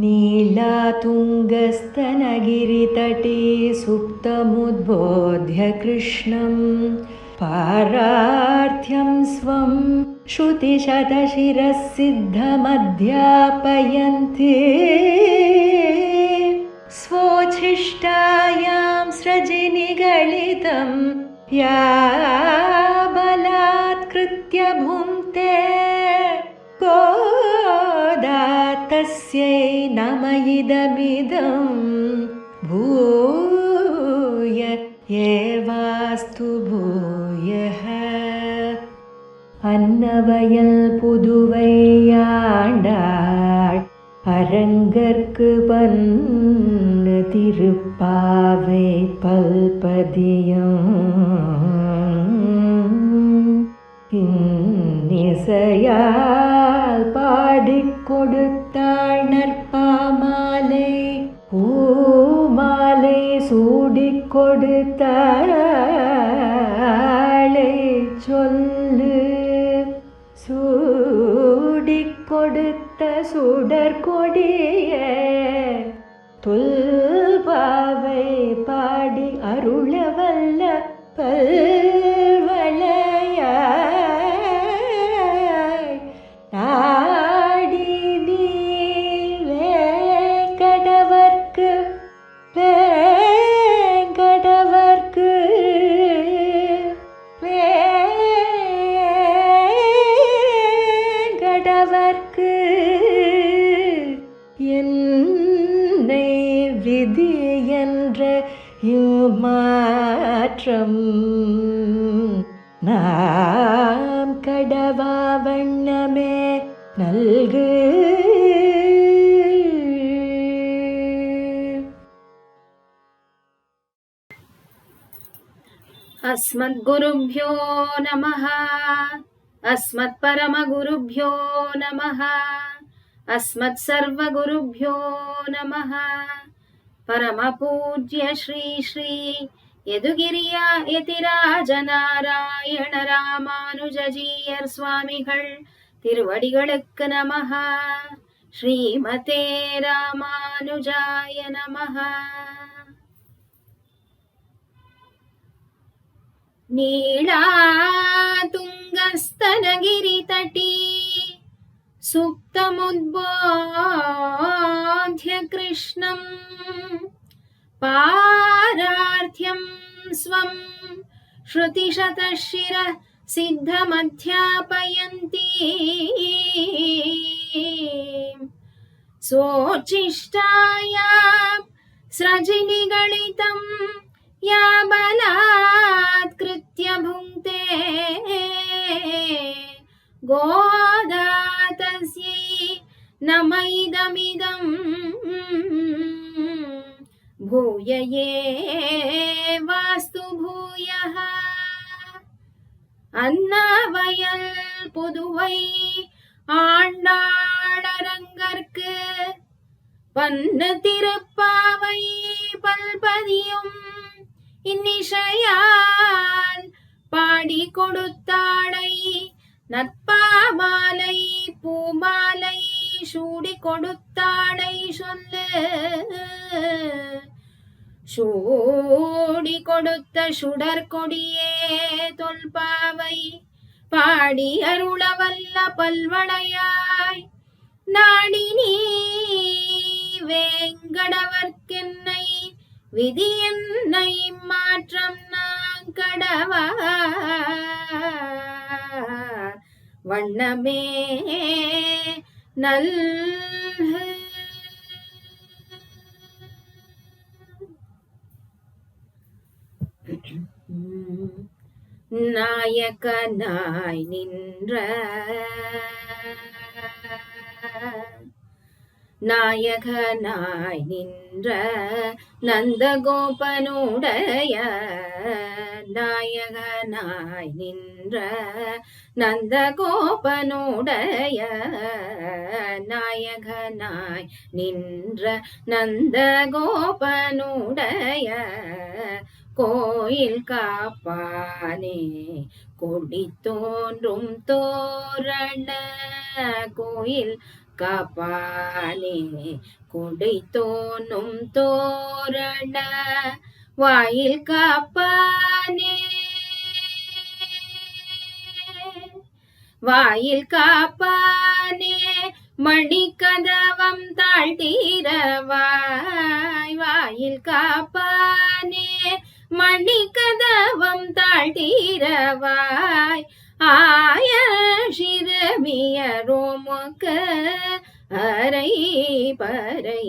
नीलातुङ्गस्तनगिरितटे सुप्तमुद्बोध्य कृष्णं पारार्थ्यं स्वं श्रुतिशतशिरः सिद्धमध्यापयन्ति स्वोच्छिष्टायां स्रजिनिगलितं या बलात्कृत्य भुङ्क्ते गोदा तस्यै नम इदमिदं भूय एवास्तु भूयः. அன்னவயல் புதுவையாண்டாள் அரங்கற்கு பன்னு திருப்பாவை பல்பதியம் இன்னிசையால் பாடிக் கொடுத்தாள் நற்பாமாலை பூமாலை சூடிக் கொடுத்தாளை சொல்லு சூடிக் கொடுத்த சுடற்கொடிய தொல்பாவை பாடி அருளவல்ல பல்வளையாய் நாடி நீலே கடவர்க்கு வேங்கடவர்க்கு வேங்கடவர்க்கு என்னை விதி என்ற மாற்றம் நாம் கடவா வண்ணமே நல்கு. अस्मद्गुरुभ्यो नमः. अस्मत्परमगुरुभ्यो नमः. अस्मत्सर्वगुरुभ्यो नमः. परमपूज्य श्री श्री यदुगिरिय यतिराज नारायण रामानुजजीयर स्वामिகள் திருவடிகளுக்கு நமः. ஸ்ரீமதே ராமானுஜாய நமः. नीलातुङ्गस्तनगिरितटी सुप्तमुद्बोध्य कृष्णं पारार्थ्यं स्वं श्रुतिशतशिरः सिद्धमध्यापयन्ति स्वोच्छिष्टायां स्रजिनिगलितं या बलात्कृत्य भुङ्क्ते गोदा तस्यै नम इदमिदं भूय एवास्तु भूयः. அன்னவயல் புதுவை ஆண்டாள் அரங்கற்கு பன்னு திருப்பாவை பல்பதியும் இன்னிசையால் பாடி கொடுத்தாளை நற்பாமாலை பூமாலை சூடி கொடுத்தாளை சொல்லு சூடி கொடுத்த சுடற்கொடியே தொல்பாவை பாடி அருளவல்ல பல்வளையாய் நாடி நீ வேங்கடவர்க்கென்னை விதி என்னை மாற்றம் நான் கடவா வண்ணமே நல். நாயகனாய் நின்ற நாயகனாய் நின்ற நந்தகோபனுடைய நாயகனாய் நின்ற நந்தகோபனுடைய நாயகனாய் நின்ற நந்தகோபனுடைய கோயில் காப்பானே கொடி தோன்றும் தோரண கோயில் காப்பானே கொடை தோணும் தோரண வாயில் காப்பானே வாயில் காப்பானே மணிக்கதவம் தாழ்த்தீரவாய் வாயில் காப்பானே மணிக்கதவம் தாழ்த்தீரவாய் ஆய சிறுமியரோமுக அரை பறை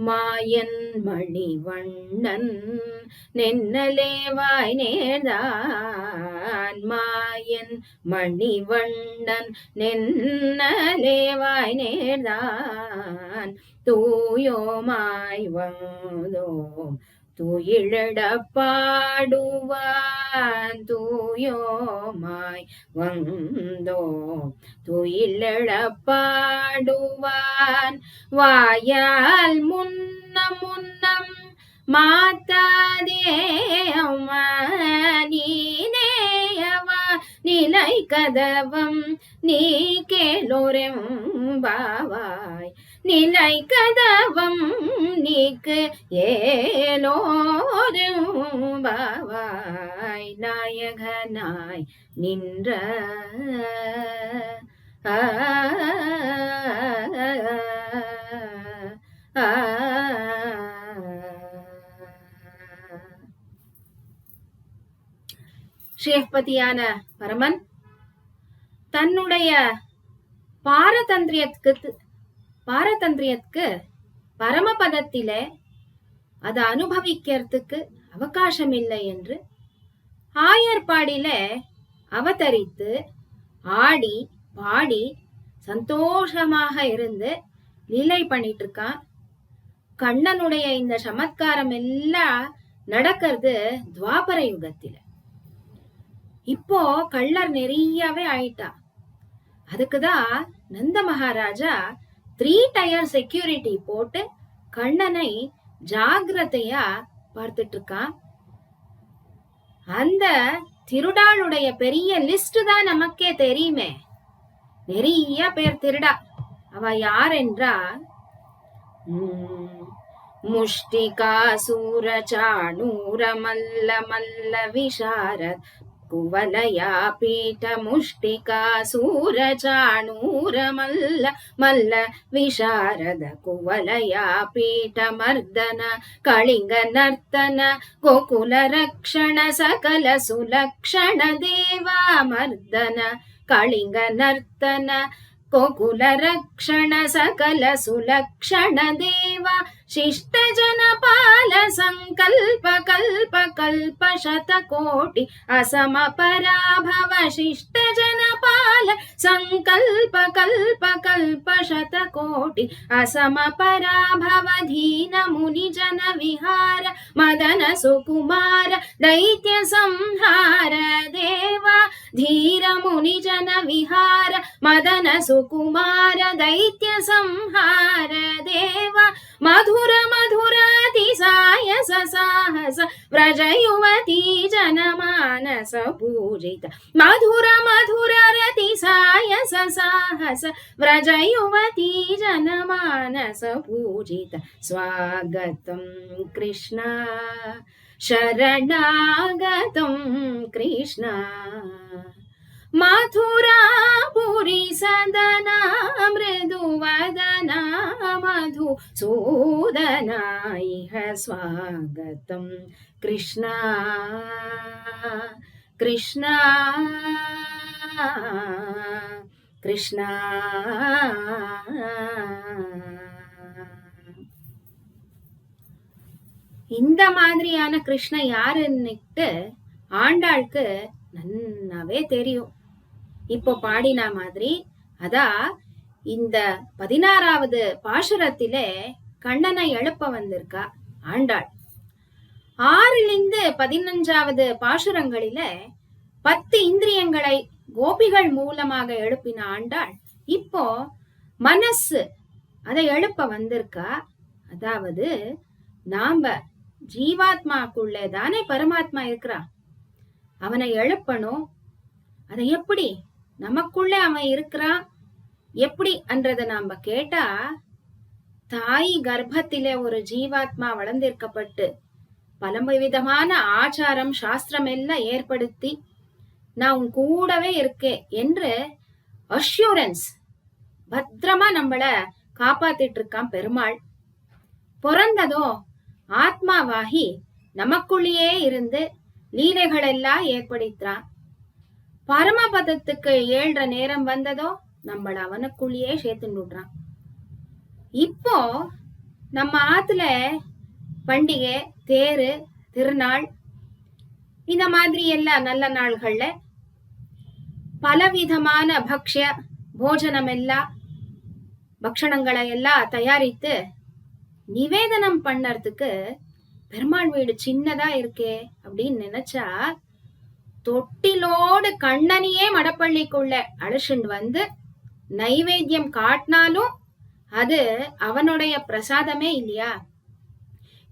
மாயன் மணிவண்ணன் நென்னலேவாய் நேர்தான் மாயன் மணிவண்ணன் நென்னலேவாய் நேர்தான் தூயோமாய் வந்தோம் துயிலட பாடுவான் தூயோமாய் வந்தோம் துயிலட பாடுவான் வாயால் முன்னம் முன்னம் மாத்தாதே அம்மா நீனேயவா நிலை கதவம் நீ கேளோரெம்பாவாய் நிலை கதவம் நீக்கு ஏலோரெம்பாவாய் நாயகனாய் நின்ற ஸ்ரீபதியான பரமன் தன்னுடைய பாரதந்திரியத்துக்கு பரமபதத்திலே அதை அனுபவிக்கிறதுக்கு அவகாசம் இல்லை என்று ஆயர்பாடியில அவதரித்து ஆடி பாடி சந்தோஷமாக இருந்து லீலை பண்ணிட்டு இருக்கான். கண்ணனுடைய இந்த சமத்காரம் எல்லாம் நடக்கிறது துவாபர யுகத்தில. இப்போ கள்ளர் நிறையவே ஆயிட்டா. அதுக்குதான் நந்த மகாராஜா 3 டயர் செக்யூரிட்டி போட்டு கண்ணனை ஜாகிரதையா பார்த்துட்டு இருக்கான். அந்த திருடாளுடைய பெரிய லிஸ்ட் தான் நமக்கே தெரியுமே. நிறைய பேர் திருடா. அவ யார் என்றா முஷ்டிகாசூர சாணூர மல்ல மல்ல விசாரத் குவலயா பீಠ முஷ்டிகாசூர சாணூர மல்ல மல்ல விசாரத குவலயா பீಠ மர்தன களிಂಗ நர்த்தன கோகுல ரக்ஷண சகல சுலக்ஷண தேவா மர்தன களிಂಗ நர்த்தன கோகுல ரக்ஷண சகல சுலக்ஷண தேவா ಶಿಷ್ಟ ಜನಪಾಲ ಸಂಕಲ್ಪ ಕಲ್ಪ ಕಲ್ಪ ಶತಕೋಟಿ ಅಸಮ ಪರಾಭವ ಶಿಷ್ಟ ಜನಪಾಲ ಸಂಕಲ್ಪ ಕಲ್ಪ ಕಲ್ಪ ಶತಕೋಟಿ ಅಸಮ ಪರಾಭವ ಧೀನ ಮುನಿ ಜನ ವಿಹಾರ ಮದನ ಸುಕುಮಾರ ದೈತ್ಯ ಸಂಹಾರ ದೇವ ಧೀರ ಮುನಿ ಜನ ವಿಹಾರ ಮದನ ಸುಕುಮಾರ ದೈತ್ಯ ಸಂಹಾರ ದೇವ ಮಧುರ ಮಧುರಾತಿಸಾಯಸ ಸಾಹಸ ವ್ರಜ ಯುವತಿ ಜನಮಾನಸ ಪೂಜಿತ ಮಧುರ ಮಧುರ ರತಿಸಾಯಸ ಸಾಹಸ ವ್ರಜ ಯುವತಿ ಜನಮಾನಸ ಪೂಜಿತ ಸ್ವಾಗತಂ ಕೃಷ್ಣ ಶರಣಾಗತಂ ಕೃಷ್ಣ ಮಥುರಾಪುರಿ ಸದನ ಮೃದುವದನ ಮಧು ಸೂದನ ಇಹ ಸ್ವಾಗತಂ ಕೃಷ್ಣ ಕೃಷ್ಣ ಕೃಷ್ಣ. இந்த மாதிரியான கிருஷ்ண யாருன்னுட்டு ஆண்டாளுக்கு நன்னாவே தெரியும். இப்போ பாடின மாதிரி அதான் இந்த 16வது பாசுரத்திலே கண்ணனை எழுப்ப வந்திருக்கா ஆண்டாள். 6லிருந்து 15வது பாசுரங்களில 10 இந்திரியங்களை கோபிகள் மூலமாக எழுப்பின ஆண்டாள் இப்போ மனசு அதை எழுப்ப வந்திருக்கா. அதாவது நாம ஜீவாத்மாக்குள்ளே தானே பரமாத்மா இருக்கிறா, அவனை எழுப்பணும். அதை எப்படி நமக்குள்ளே அவன் இருக்கிறான், எப்படி என்றத நாம கேட்டா, தாய் கர்ப்பத்திலே ஒரு ஜீவாத்மா வளர்ந்திருக்கப்பட்டு பல விதமான ஆச்சாரம் சாஸ்திரம் எல்லாம் ஏற்படுத்தி நான் உன் கூடவே இருக்கேன் என்று அஷ்யூரன்ஸ் பத்திரமா நம்மள காப்பாத்திட்டு இருக்கான் பெருமாள். பிறந்ததோ ஆத்மாவாகி நமக்குள்ளேயே இருந்து லீலைகள் எல்லாம் ஏற்படுத்துறான். பரமபதத்துக்கு 7 நேரம் வந்ததோ நம்மள அவனுக்குள்ளேயே சேர்த்துன்னு விடுறான். இப்போ நம்ம ஆத்துல பண்டிகை, தேரு, திருநாள் இந்த மாதிரி எல்லாம் நல்ல நாள்கள்ல பலவிதமான பக்ஷ்ய போஜனம் எல்லாம் பக்ஷணங்களை எல்லாம் தயாரித்து நிவேதனம் பண்ணறதுக்கு பெருமாள் வீடு சின்னதா இருக்கே அப்படின்னு நினைச்சா, தொட்டிலோடு கண்ணனையே மடப்பள்ளிக்குள்ள அழைச்சிட்டு வந்து நைவேத்தியம் காட்டினாலும் அது அவனுடைய பிரசாதமே இல்லையா?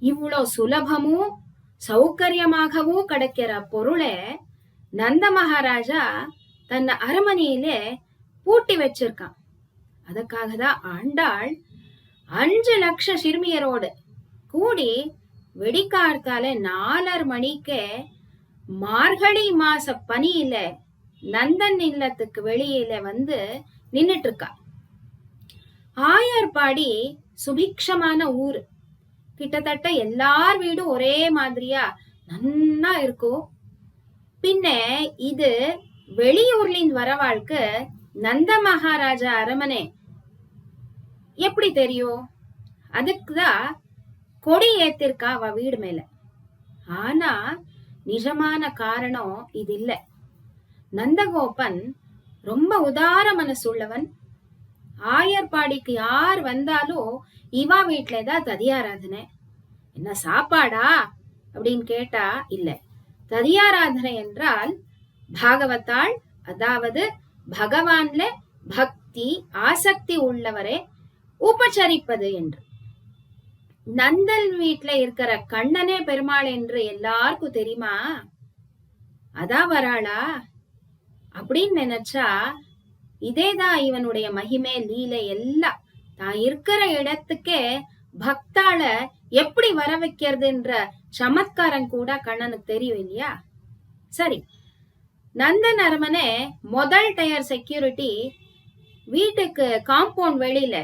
இவ்வளோ சுலபமும் சௌகரியமாகவும் கிடைக்கிற பொருளை நந்த மகாராஜா தன்னை அரமனையிலே பூட்டி வச்சிருக்கான். அதுக்காக தான் ஆண்டாள் 5 லட்சம் சிறுமியரோடு கூடி வெடிக்கார்த்தால 4:30 மணிக்கு மார்கழி மாச பனியில நந்தன் இல்லத்துக்கு வெளியில வந்து நின்னுட்டு இருக்கா. ஆயர்பாடி சுபிக்ஷமான ஊரு, கிட்டத்தட்ட எல்லார் வீடும் ஒரே மாதிரியா நன்னா இருக்கும். பின்ன இது வெளியூர்லிருந்து வரவாளுக்கு நந்த மகாராஜா அரமனை எப்படி தெரியும்? அதுக்குதான் கொடி ஏத்திருக்கா அவ வீடு மேல. ஆனா நிஜமான காரணம் இது இல்ல. நந்தகோபன் ரொம்ப உதார மனசுள்ளவன். ஆயர்பாடிக்கு யார் வந்தாலும் இவா வீட்டுலதான் ததியாராதனை. என்ன சாப்பாடா அப்படின்னு கேட்டா இல்ல. ததியாராதனை என்றால் பாகவத்தாள், அதாவது பகவான்ல பக்தி ஆசக்தி உள்ளவரே உபச்சரிப்பது என்று. நந்தன் வீட்டுல இருக்கிற கண்ணனே பெருமாள் என்று எல்லாருக்கும் தெரியுமா? அதான் வராளா அப்படின்னு நினைச்சா, இதேதான் இவனுடைய மகிமை லீலை எல்லாம். தான் இருக்கிற இடத்துக்கே பக்தாள எப்படி வர வைக்கிறதுன்ற சமத்காரம் கூட கண்ணனுக்கு தெரியும் இல்லையா? சரி, நந்தன் அரமனை முதல் டயர் செக்யூரிட்டி வீட்டுக்கு காம்பவுண்ட் வெளியில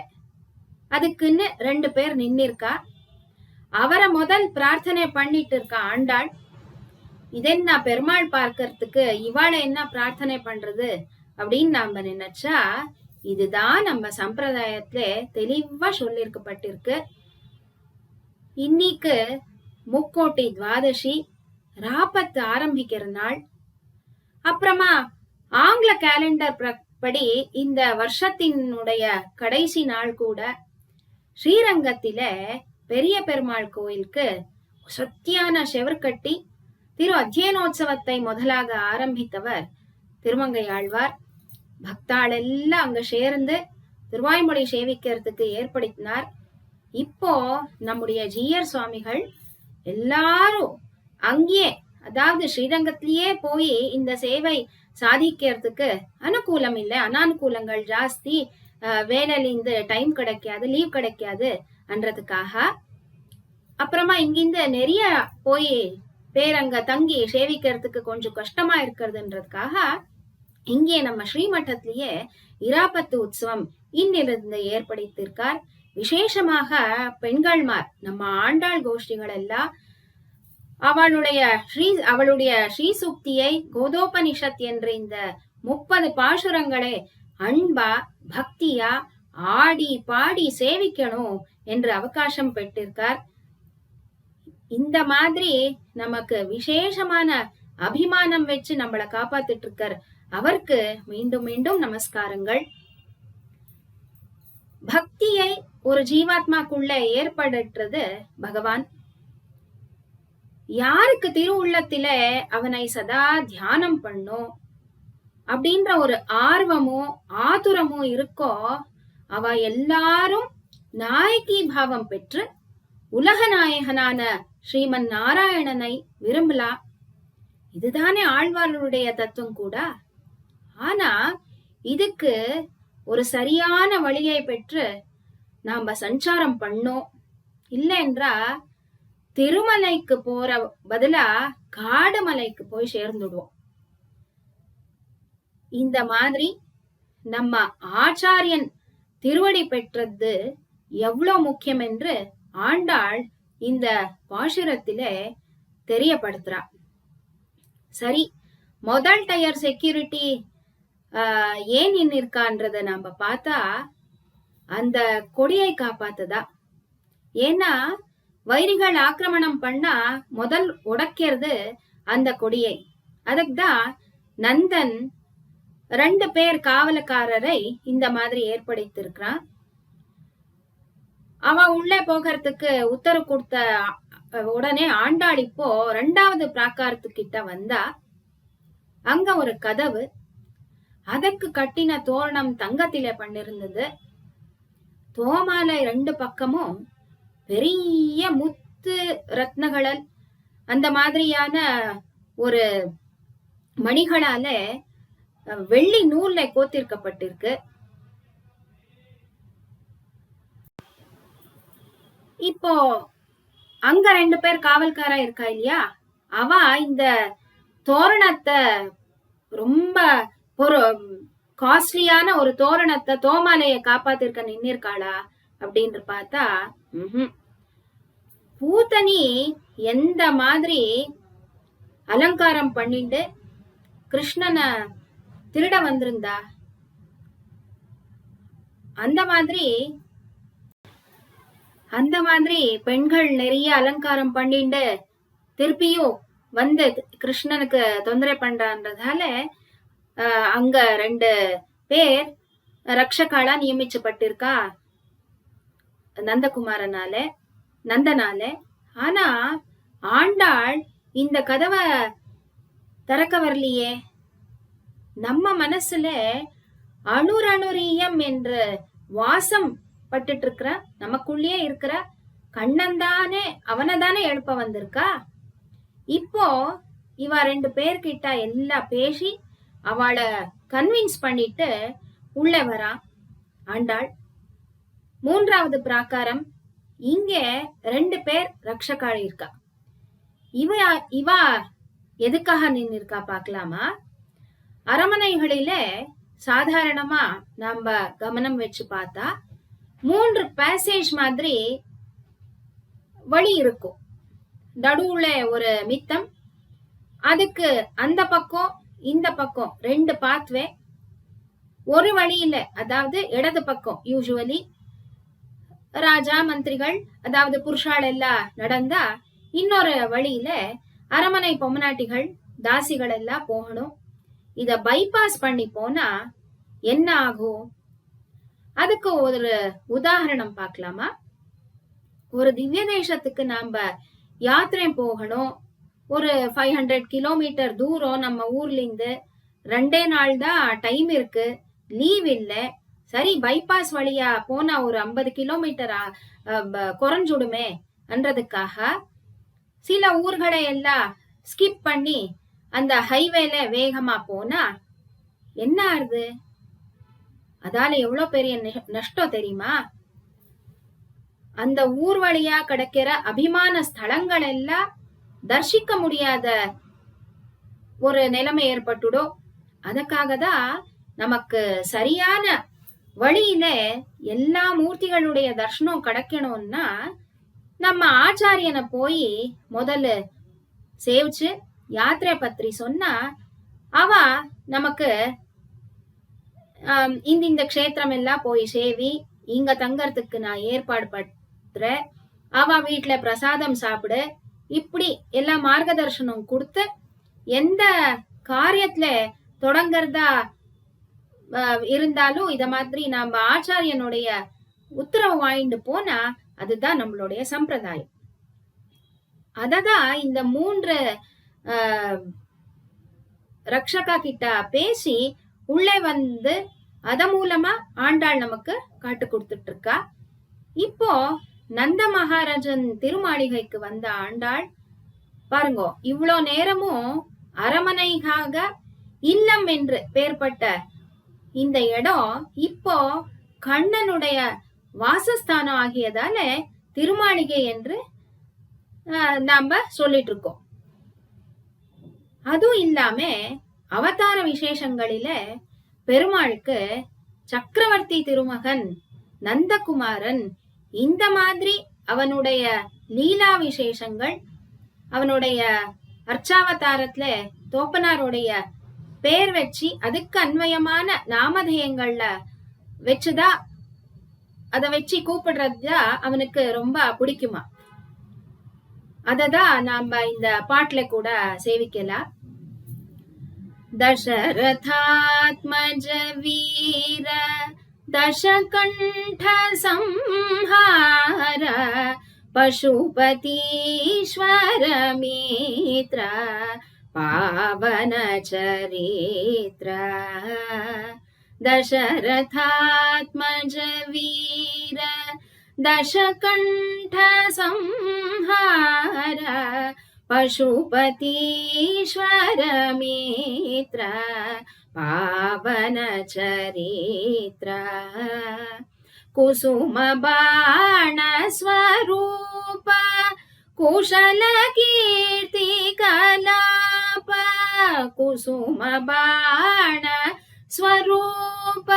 அதுக்குன்னு 2 பேர் நின்னிருக்கா. அவரை முதல் பிரார்த்தனை பண்ணிட்டு இருக்கா ஆண்டாள். இதென்ன பெருமாள் பார்க்கறதுக்கு இவாளை என்ன பிரார்த்தனை பண்றது அப்படின்னு நாம நினைச்சா, இதுதான் நம்ம சம்பிரதாயத்துல தெளிவா சொல்லிருக்கப்பட்டிருக்கு. இன்னைக்கு முக்கோட்டி துவாதசி ராபத்து ஆரம்பிக்கிற நாள். அப்புறமா ஆங்கில கேலண்டர் படி இந்த வருஷத்தினுடைய கடைசி நாள் கூட. ஸ்ரீரங்கத்தில பெரிய பெருமாள் கோயிலுக்கு சத்தியான செவர்கட்டி திரு அத்தியனோத்சவத்தை முதலாக ஆரம்பித்தவர் திருமங்கை ஆழ்வார். பக்தாள் எல்லாம் அங்க சேர்ந்து திருவாய்மொழி சேவிக்கிறதுக்கு ஏற்படுத்தினார். இப்போ நம்முடைய ஜீயர் சுவாமிகள் எல்லாரும் அங்கேயே, அதாவது ஸ்ரீரங்கத்திலேயே போய் இந்த சேவை சாதிக்கிறதுக்கு அனுகூலம் இல்லை, அனானுகூலங்கள் ஜாஸ்தி, வேலையில இந்த டைம் கிடைக்காது, லீவ் கிடைக்காது என்றதுக்காக, அப்புறமா இங்கிருந்து நிறைய போய் பேரங்க தங்கி சேவிக்கிறதுக்கு கொஞ்சம் கஷ்டமா இருக்கிறதுன்றதுக்காக இங்கே நம்ம ஸ்ரீமட்டத்திலேயே இராபத்து உற்சவம் இன்னிலிருந்து ஏற்படுத்தியிருக்கார். விசேஷமாக பெண்கள்மார் நம்ம ஆண்டாள் கோஷ்டிகள் எல்லாம் அவளுடைய ஸ்ரீசுக்தியை கோதோபனிஷத் என்ற இந்த 30 பாசுரங்களை அன்பா பக்தியா ஆடி பாடி சேவிக்கணும் என்று அவகாசம் பெற்றிருக்கார். இந்த மாதிரி நமக்கு விசேஷமான அபிமானம் வச்சு நம்மளை காப்பாத்திட்டு இருக்கார். அவருக்கு மீண்டும் மீண்டும் நமஸ்காரங்கள். பக்தியை ஒரு ஜீவாத்மாக்குள்ள ஏற்படுறது பகவான். யாருக்கு திரு உள்ளத்தில அவனை சதா தியானம் பண்ணும் அப்படின்ற ஒரு ஆர்வமோ ஆதுரமோ இருக்கோ, அவ எல்லாரும் நாயகி பாவம் பெற்று உலக நாயகனான ஸ்ரீமன் நாராயணனை விரும்பலாம். இதுதானே ஆழ்வார்களுடைய தத்துவம் கூட. ஆனா இதுக்கு ஒரு சரியான வழியை பெற்று நாம சஞ்சாரம் பண்ணோம். இல்லைன்றா திருமலைக்கு போற பதிலா காடு மலைக்கு போய் சேர்ந்துடுவோம். இந்த மாதிரி நம்ம ஆச்சாரியன் திருவடி பெற்றது எவ்வளவு முக்கியம் என்று ஆண்டாள் இந்த பாசுரத்திலே தெரியப்படுத்துறா. சரி, முதல் டயர் செக்யூரிட்டி ஏன் நின்னிருக்கான்றத நாம பார்த்தா அந்த கொடியை காப்பாத்துதா. ஏன்னா வைரிகள் ஆக்கிரமணம் பண்ணா முதல் உடைக்கிறது அந்த கொடியை. அதுக்குதான் நந்தன் 2 பேர் காவலக்காரரை இந்த மாதிரி ஏற்படுத்தியிருக்கிறான். அவன் உள்ளே போகிறதுக்கு உத்தரவு கொடுத்த உடனே ஆண்டாள் இப்போ 2வது பிராகாரத்துக்கிட்ட வந்தா. அங்க ஒரு கதவு, அதற்கு கட்டின தோரணம் தங்கத்திலே பண்ணிருந்தது. தோமாலை 2 பக்கமும் பெரிய முத்து ரத்னங்கள் அந்த மாதிரியான ஒரு மணிகளால வெள்ளி நூல்ல கோத்திருக்கப்பட்டிருக்கு. இப்போ அங்க 2 பேர் காவல்காரா இருக்கா இல்லையா, அவ இந்த தோரணத்தை ரொம்ப ஒரு காஸ்ட்லியான ஒரு தோரணத்தை தோமாலைய காப்பாத்திருக்க நின்னிருக்காளா அப்படின்னு பார்த்தா பூத்தனி எந்த மாதிரி அலங்காரம் பண்ணிட்டு கிருஷ்ணனை திருட வந்திருந்தா அந்த மாதிரி பெண்கள் நிறைய அலங்காரம் பண்ணிட்டு திருப்பியும் வந்து கிருஷ்ணனுக்கு தொந்தரவு பண்றதால அங்க 2 பேர் ரக்ஷகாலா நியமிச்சப்பட்டிருக்கா நந்தனால. ஆனா ஆண்டாள் இந்த கதவை திறக்க வரலையே. நம்ம மனசுல அணுரணுரியம் என்று வாசம் பட்டுட்டு இருக்கிற நமக்குள்ளே இருக்கிற கண்ணன்தானே அவனைதானே எழுப்ப வந்திருக்கா. இப்போ இவ 2 பேர்கிட்ட எல்லாம் பேசி அவளை கன்வின்ஸ் பண்ணிட்டு உள்ளே வரா ஆண்டாள். 3வது பிராகாரம், இங்க 2 பேர் ரக்ஷகாள் இருக்கா. இவ எதுக்காக நின்னிருக்கா பாக்கலாமா. அரமனைகளில சாதாரணமா நாம கவனம் வச்சு பார்த்தா 3 பேசேஜ் மாதிரி வழி இருக்கும். நடுவுல ஒரு மித்தம், அதுக்கு அந்த பக்கம் இந்த பக்கம் 2 பாத்வே. ஒரு வழியில, அதாவது இடது பக்கம் யூசுவலி ராஜா மந்திரிகள் அதாவது புருஷால் எல்லாம் நடந்தா, இன்னொரு வழியில அரமனை பொம்மநாட்டிகள் தாசிகள் எல்லாம் போகணும். இத பைபாஸ் பண்ணி போனா என்ன ஆகும்? அதுக்கு ஒரு உதாரணம் பார்க்கலாமா. ஒரு திவ்ய தேசத்துக்கு நாம யாத்திரை போகணும். ஒரு 500 கிலோமீட்டர் தூரம் நம்ம ஊர்ல இருந்து 2 நாள் தான் டைம் இருக்கு, லீவ் இல்ல. சரி, பைபாஸ் வழியா போனா ஒரு 50 கிலோமீட்டர் குறைஞ்சுடுமே என்றதுக்காக சில ஊர்களை எல்லாம் ஸ்கிப் பண்ணி அந்த ஹைவேல வேகமா போனா என்ன ஆறுது? அதால எவ்வளவு பெரிய நஷ்டம் தெரியுமா? அந்த ஊர் வழியா கிடைக்கிற அபிமான ஸ்தலங்கள் எல்லாம் தரிசிக்க முடியாத ஒரு நிலைமை ஏற்பட்டுடும். அதுக்காக தான் நமக்கு சரியான வழியில எல்லா மூர்த்திகளுடைய தர்ஷனம் கிடைக்கணும்னா நம்ம ஆச்சாரியனை போய் முதல்ல சேவிச்சு யாத்திரை பத்திரி சொன்னா அவ நமக்கு இந்த க்ஷேத்திரம் எல்லாம் போய் சேவி, இங்க தங்கறதுக்கு நான் ஏற்பாடு பண்றேன், அவ வீட்டுல பிரசாதம் சாப்பிடு, இப்படி எல்லா மார்க்கதர்சனம் கொடுத்து எந்த காரியத்துல தொடங்கறதா இருந்தாலும் இத மாதிரி நம்ம ஆச்சாரியனுடைய உத்தரவு வாங்கிட்டு போனா அதுதான் நம்மளுடைய சம்பிரதாயம். அததான் இந்த 3 ரக்ஷகா கிட்ட பேசி உள்ளே வந்து அத மூலமா ஆண்டாள் நமக்கு காட்டு கொடுத்துட்டு இருக்கா. இப்போ நந்த மகாராஜன் திருமாளிகைக்கு வந்த ஆண்டாள் பாருங்க, இவ்வளோ நேரமும் அரமனைக்காக இல்லம் என்று பெயர்பட்ட இந்த இடம் இப்போ கண்ணனுடைய வாசஸ்தானம் ஆகியதால திருமாளிகை என்று நாம சொல்லிட்டு இருக்கோம். அதுவும் இல்லாம அவதார விசேஷங்களில பெருமாளுக்கு சக்கரவர்த்தி திருமகன், நந்தகுமாரன், இந்த மாதிரி அவனுடைய லீலா விசேஷங்கள், அவனுடைய அர்ச்சாவதாரத்துல தோப்பனாருடைய பேர் வச்சு அதுக்கு அன்வயமான நாமதேயங்கள்ல வச்சுதான் அத வச்சு கூப்பிடுறதுதான் அவனுக்கு ரொம்ப பிடிக்குமா. அததான் நாம இந்த பாட்டுல கூட சேவிக்கலாம். दशरथात्मज वीर दशकण्ठ संहार पशुपतीश्वर मित्र पावन चरित्र दशरथात्मज वीर दशकण्ठ संहार पशुपतीश्वर मित्र पावन चरित्र कुसुम बाण स्वरूप कुशल कीर्ति कलाप कुसुम बाण स्वरूप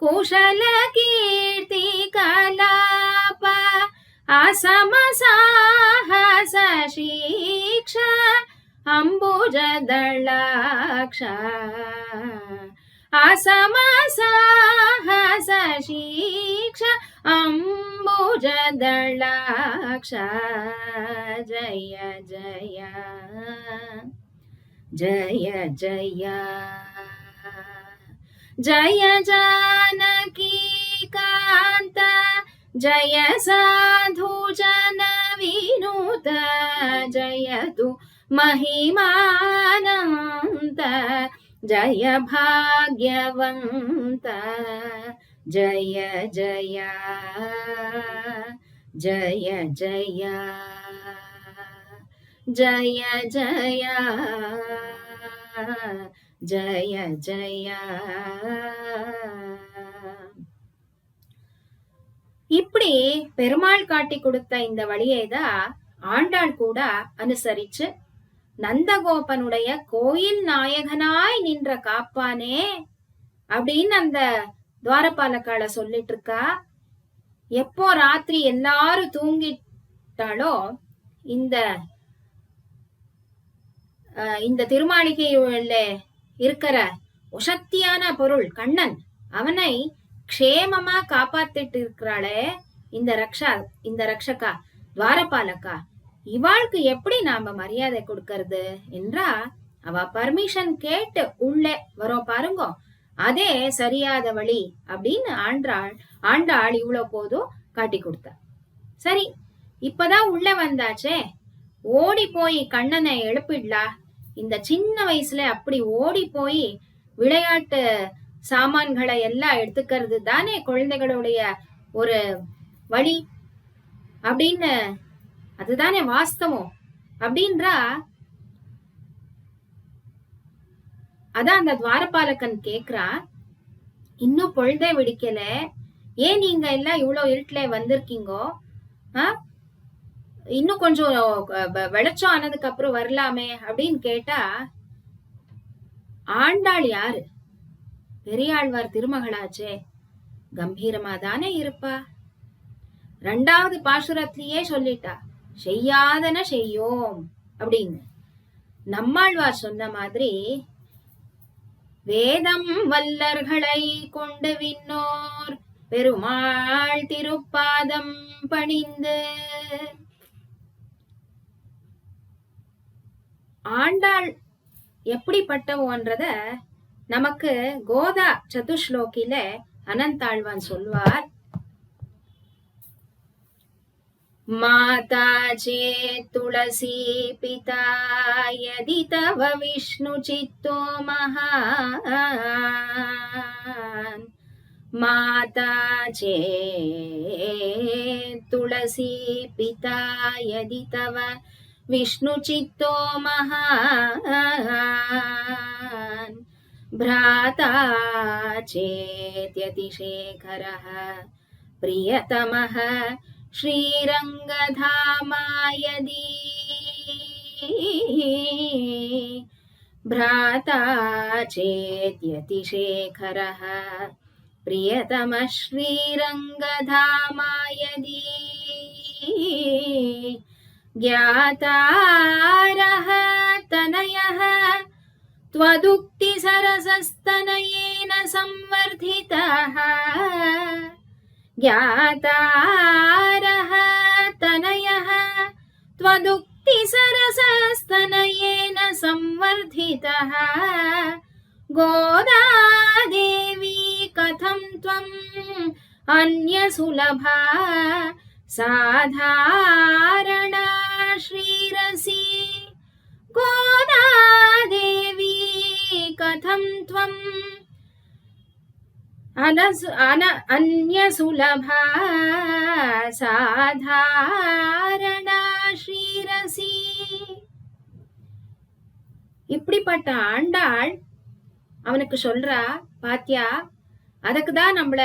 कुशल कीर्ति कलाप असम साहस शिक्षा अंबुज दलाक्ष असम साहस शिक्षा अंबुज दलाक्ष जय जय जय जय जय जानकी कांत जय साधु जन विनुत जयतु महिमानंत जय भाग्यवंत जय जय जय जय जय जय जय जय இப்படி பெருமாள் காட்டி கொடுத்த இந்த வழியைதான் ஆண்டாள் கூட அனுசரிச்சு நந்தகோபனுடைய கோயில் நாயகனாய் நின்ற காப்பானே அப்படின்னு அந்த துவாரபாலக்கால சொல்லிட்டு இருக்கா. எப்போ ராத்திரி எல்லாரும் தூங்கிட்டாலோ இந்த திருமாளிகையுள்ள இருக்கிற உசக்தியான பொருள் கண்ணன் அவனை க்ஷேமமா காப்பாத்திட்டு இருக்கிறாளே இந்த ரக்ஷகா துவாரபாலக்கா, இவாளுக்கு எப்படி நாம மரியாதை கொடுக்கறது என்றா அவ பர்மிஷன் கேட்டு உள்ளே வரோம் பாருங்க, அதே சரியாத வழி அப்படின்னு ஆண்டாள் இவ்வளவு போதும் காட்டி கொடுத்த. சரி, இப்பதான் உள்ள வந்தாச்சே, ஓடி போய் கண்ணனை எழுப்பிடலா. இந்த சின்ன வயசுல அப்படி ஓடி போய் விளையாட்டு சாமான்களை எல்லாம் எடுத்துக்கிறது தானே குழந்தைகளுடைய ஒரு வழி அப்படின்னு, அதுதானே வாஸ்தவம் அப்படின்றா. அதான் அந்த துவாரபாலகன் கேக்குறா, இன்னும் பொழுதே விடிக்கல, ஏன் நீங்க எல்லாம் இவ்வளவு இருட்டுல வந்திருக்கீங்கோ? இன்னும் கொஞ்சம் வெளிச்சம் ஆனதுக்கு அப்புறம் வரலாமே அப்படின்னு கேட்டா, ஆண்டாள் யாரு? பெரியாழ்வார் திருமகளாச்சே, கம்பீரமா தானே இருப்பா. ரெண்டாவது பாசுரத்திலேயே சொல்லிட்டா, செய்யாதன செய்யோம் அப்படின்னு. நம்மாழ்வார் சொன்ன மாதிரி வேதம் வல்லர்களை கொண்டு விண்ணோர் பெருமாள் திருப்பாதம் பணிந்து. ஆண்டாள் எப்படிப்பட்டவோன்றத நமக்கு கோதா சதுஸ்லோகில அனந்தாழ்வான் சொல்வார். மாதா चेत् तुलसी पिता यदि तव विष्णु चित्तो महान् माता चेत् तुलसी पिता यदि तव विष्णु चित्तो महान् भ्राता चेत्यतिशेखरः प्रियतमः श्रीरङ्गधामा यदि भ्राता चेत्यतिशेखरः प्रियतमः श्रीरङ्गधामा यदि ज्ञातारः तनयः त्वदुक्तिसरसस्तनयेन संवर्धितः ज्ञातारः तनयः त्वदुक्तिसरसस्तनयेन संवर्धितः गोदादेवी कथं त्वम् अन्यसुलभा साधारणा श्रीरसी गोदादेवी कथं त्वम् अन्यसुलभा சாதாரணா ஸ்ரீரசி. இப்படிப்பட்ட ஆண்டாள் அவனுக்கு சொல்றா, பாத்தியா, அதுக்குதான் நம்மள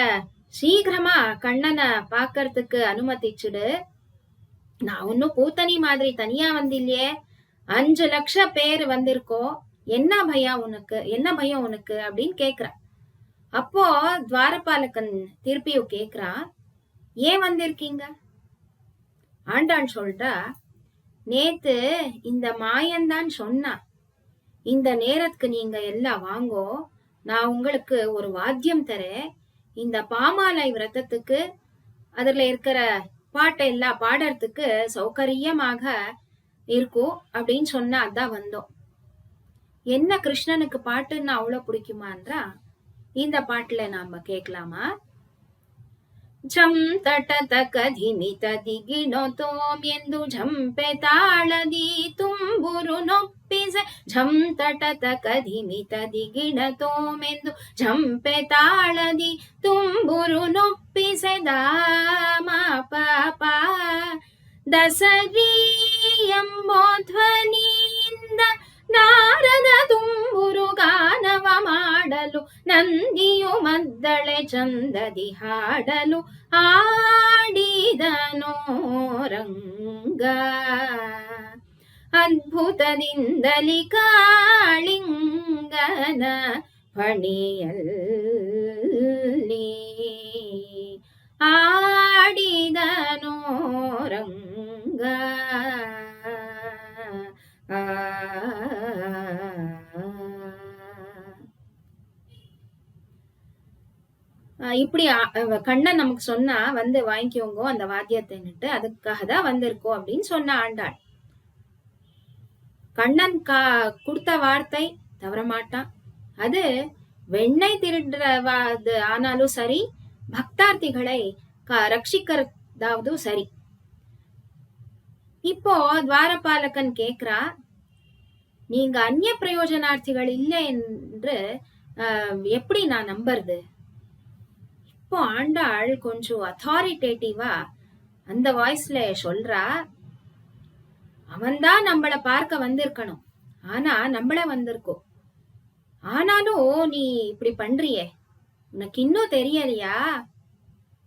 சீக்கிரமா கண்ணனை பாக்கறதுக்கு அனுமதிச்சுடு. நான் ஒன்னும் பூத்தனி மாதிரி தனியா வந்தில்லையே, 5 லட்சம் பேர் வந்திருக்கோம், என்ன பயம் உனக்கு, என்ன பயம் உனக்கு அப்படின்னு கேக்குறா. அப்போ துவாரபாலகன் திருப்பியும் கேக்குறா, ஏன் வந்திருக்கீங்க? ஆண்டாள் சொல்றா, நேத்து இந்த மாயன்தான் சொன்னா, இந்த நேரத்துக்கு நீங்க எல்லாம் வாங்கோ, நான் உங்களுக்கு ஒரு வாத்தியம் தரேன், இந்த பாமாலை விரதத்துக்கு அதுல இருக்கிற பாட்டை எல்லாம் பாடுறதுக்கு சௌகரியமாக இருக்கும் அப்படின்னு சொன்னா, அதான் வந்தோம். என்ன கிருஷ்ணனுக்கு பாட்டுன்னு அவ்வளவு பிடிக்குமான்றா, இந்த பாட்டுல நாம கேட்கலாமா? ಝಂ ತಟತ ಕಧಿಮಿತ ದಿಗಿಣೊತೋಂ ಎಂದು ಝಂಪೆ ತಾಳದಿ ತುಂಬುರು ನೊಪ್ಪಿಸೆ. ಝಂ ತಟತ ಕಧಿಮಿತ ದಿಗಿಣತೋಂ ಎಂದು ಝಂಪೆ ತಾಳದಿ ತುಂಬುರು ನೊಪ್ಪಿಸೆ. ದಾಮ ಪಾಪ ದಸರಿ ಎಂಬೋ ಧ್ವನಿಯಿಂದ ನಾರದ ತುಂಬುರು ಗಾನವ ಮಾಡಲು, ನಂದಿಯು ಮದ್ದಳೆ ಚಂದದಿ ಹಾಡಲು ಆಡಿದನೋ ರಂಗ. ಅದ್ಭುತದಿಂದಲಿ ಕಾಳಿಂಗನ ಫಣಿಯಲ್ಲಿ ಆಡಿದನೋ ರಂಗ. இப்படி கண்ணன் நமக்கு சொன்னா, வந்து வாங்கிக்கோங்க அந்த வாத்தியத்தைன்னுட்டு, அதுக்காக தான் வந்திருக்கோம் அப்படின்னு சொன்ன ஆண்டாள். கண்ணன் கொடுத்த வார்த்தை தவற மாட்டான். அது வெண்ணெய் திருடுறது ஆனாலும் சரி, பக்தார்த்திகளை ரட்சிக்கிறதாவது சரி. இப்போ துவாரபாலகன் கேக்குறா, நீங்க அந்நிய பிரயோஜனார்த்திகள் இல்லை என்று எப்படி நான் நம்புறது? இப்போ ஆண்டாள் கொஞ்சம் அத்தாரிட்டேட்டிவா அந்த வாய்ஸ்ல சொல்றா, அவன்தான் நம்மள பார்க்க வந்திருக்கணும், ஆனா நம்மள வந்திருக்கோம். ஆனாலும் நீ இப்படி பண்றியே, உனக்கு இன்னும் தெரியலையா?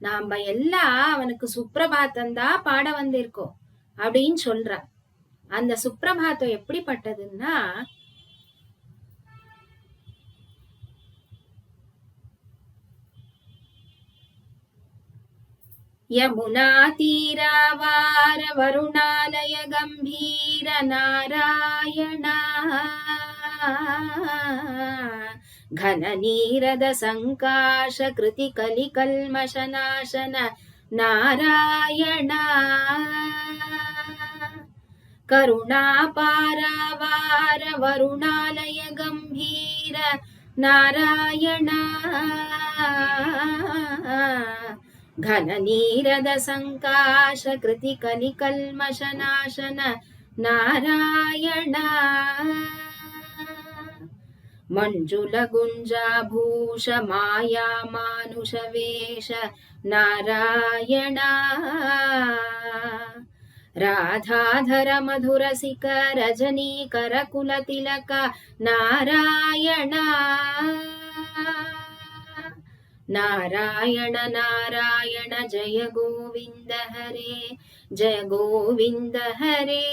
நாம எல்லாம் அவனுக்கு சுப்பிரபாத்தம் தான் பாட வந்திருக்கோம் அப்படின்னு சொல்ற. அந்த சுப்பிரபாத்தம் எப்படிப்பட்டதுன்னா, யமுனா தீராவார வருணாலய கம்பீர நாராயண ಘನ ನೀರದ ಸಂಕಾಶ ಕೃತಿ ಕಲಿ ಕಲ್ಮಶ ನಾಶನ ನಾರಾಯಣ ಕರುಣಾಪಾರಾವಾರ ವರುಣಾಲಯ ಗಂಭೀರ ನಾರಾಯಣ ಘನ ನೀರದ ಸಂಕಾಶ ಕೃತಿ ಕಲಿ ಕಲ್ಮಶ ನಾಶನ ನಾರಾಯಣ ಮಂಜುಲ ಗುಂಜಾಭೂಷ ಮಾಯಾ ಮಾನುಷ ವೇಷ ನಾರಾಯಣ ರಾಧಾಧರ ಮಧುರಸಿಕ ರಜನೀಕರ ಕುಲತಿಲಕ ನಾರಾಯಣ ನಾರಾಯಣ ನಾರಾಯಣ ಜಯ ಗೋವಿಂದ ಹರೇ ಜಯ ಗೋವಿಂದ ಹರೇ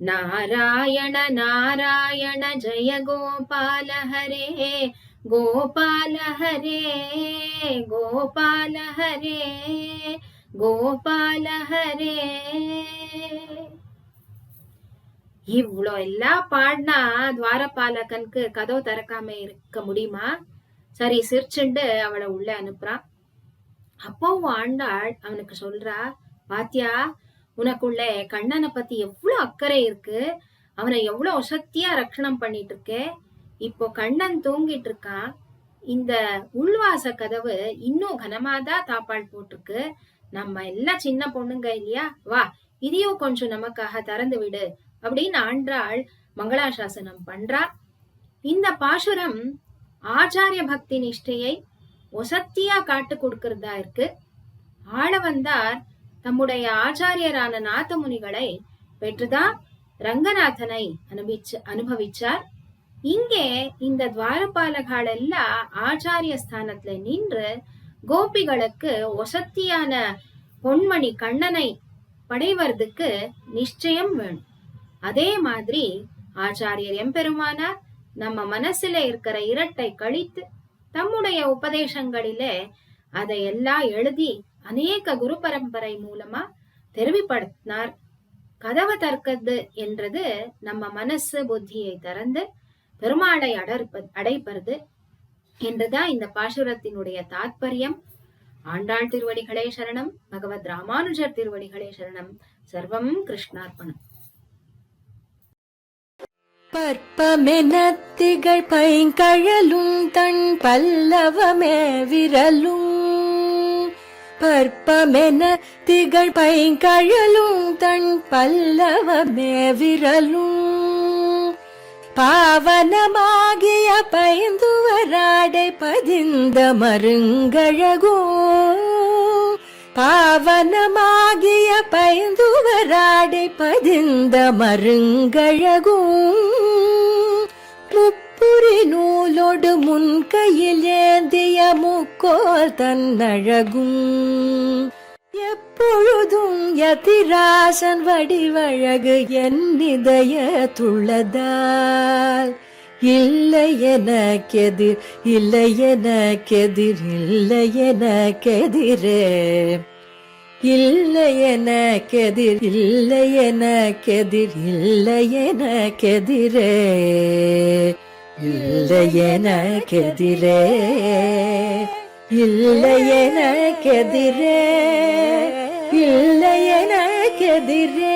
ನಾರಾಯಣ ನಾರಾಯಣ ಜಯ ಗೋಪಾಲ ಹರೇ ಗೋಪಾಲ ಹರೇ ಗೋಪಾಲ ಹರೇ கோபால ஹரே. இவ்வளோ எல்லாம் பாடினா துவாரபாலகனுக்கு கதவு திறக்காம இருக்க முடியுமா? சரி சிரிச்சுண்டு அவளை உள்ள அனுப்புறான். அப்பவும் ஆண்டாள் அவனுக்கு சொல்றா, பாத்தியா உனக்குள்ள கண்ணனை பத்தி எவ்வளவு அக்கறை இருக்கு, அவனை எவ்வளவு வசத்தியா ரட்சணம் பண்ணிட்டு இருக்கே. இப்போ கண்ணன் தூங்கிட்டு இருக்கான், இந்த உள்வாச கதவு இன்னும் கனமாதான் தாப்பாள் போட்டிருக்கு, நம்ம எல்லாம் சின்ன பொண்ணுங்க இல்லையா, வா இதையும் கொஞ்சம் நமக்காக திறந்து விடு அப்படின்னு ஆண்டாள் மங்களாசாசனம் பண்றா. இந்த பாசுரம் ஆச்சாரிய பக்தி நிஷ்டையை ஒசத்தியா காட்டு கொடுக்கறதா இருக்கு. ஆளவந்தார் தம்முடைய ஆச்சாரியரான நாதமுனிகளை பெற்றுதான் ரங்கநாதனை அனுபவிச்சார். இங்கே இந்த துவாரபாலகால் எல்லாம் ஆச்சாரிய ஸ்தானத்துல நின்று கோபிகளுக்கு ஒசத்தியான பொன்மணி கண்ணனை படைவதுக்கு நிச்சயம் வேணும். அதே மாதிரி ஆச்சாரியர் எம்பெருமானார் நம்ம மனசுல இருக்கிற இரட்டை கழித்து தம்முடைய உபதேசங்களிலே அதையெல்லாம் எழுதி அநேக குரு பரம்பரை மூலமா தெரிவிப்படுத்தினார். கதவை தற்கது என்றது நம்ம மனசு புத்தியை திறந்து பெருமாளை அடைப்பது என்றுதான் இந்த பாசுரத்தினுடைய தாத்பரியம். ஆண்டாள் திருவடிகளே சரணம், பகவத் ராமானுஜர் திருவடிகளே சரணம். சர்வம் கிருஷ்ணார்ப்பணம். பற்பமெனத்திகள் பைங்கழலும் தன் பல்லவமே விரலும், பற்பமென திகழ் பைங்கழலும் தன் பல்லவமே விரலும், பாவனமாகிய பைந்துவராடை பதிந்த மருங்கழகோ, பாவனமாகிய பைந்துவராடை பதிந்த மருங்கழகோ, முப்புரி நூலோடு முன்கையில் ஏந்திய முக்கோல் தன்னழகும், எப்பொழுதும் யதிராசன் வடிவழகு என் இதயத்துள்ளதால், இல்லை எனக்கெதிர் இல்லை எனக்கெதிர் இல்லை எனக்கெதிரே, இல்லை எனக்கெதிர் இல்லை எனக்கெதிர் இல்லை எனக்கெதிரே, இல்லை எனக்கெதிரே இல்லை எனக்கெதிரே இல்லை எனக்கெதிரே.